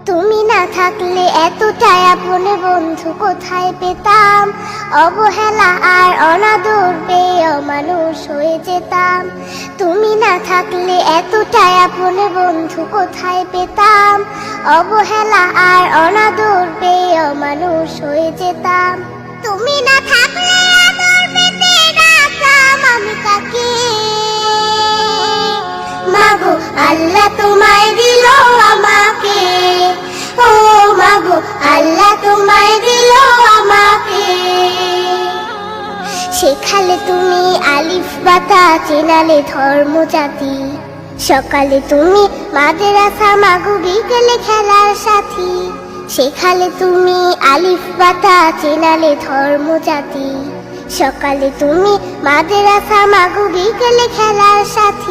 তুমি না থাকলে এতটাই আপন বন্ধু কোথায় পেতাম, অবহেলা আর অনাদর পেয়ে অমানুষ হয়ে যেতাম। তুমি না থাকলে এতটাই আপন বন্ধু কোথায় পেতাম, অবহেলা আর অনাদর পেয়ে অমানুষ হয়ে যেতাম। তুমি না থাকলে আদর পেতে রাখতাম আমি কাকে, মাগো আল্লাহ তোমায় দিল আমাকে, ও মাগো আল্লাহ তোমায় দিল আমাকে। শেখালে তুমি আলিফ বাতা, চেনালে ধর্ম জাতি, সকালে তুমি মাদ্রাসা, মাগো বিকেলে খেলার সাথী। শেখালে তুমি আলিফ বাতা, চেনালে ধর্ম জাতি, সকালে তুমি মাদ্রাসা, মাগো বিকেলে খেলার সাথী।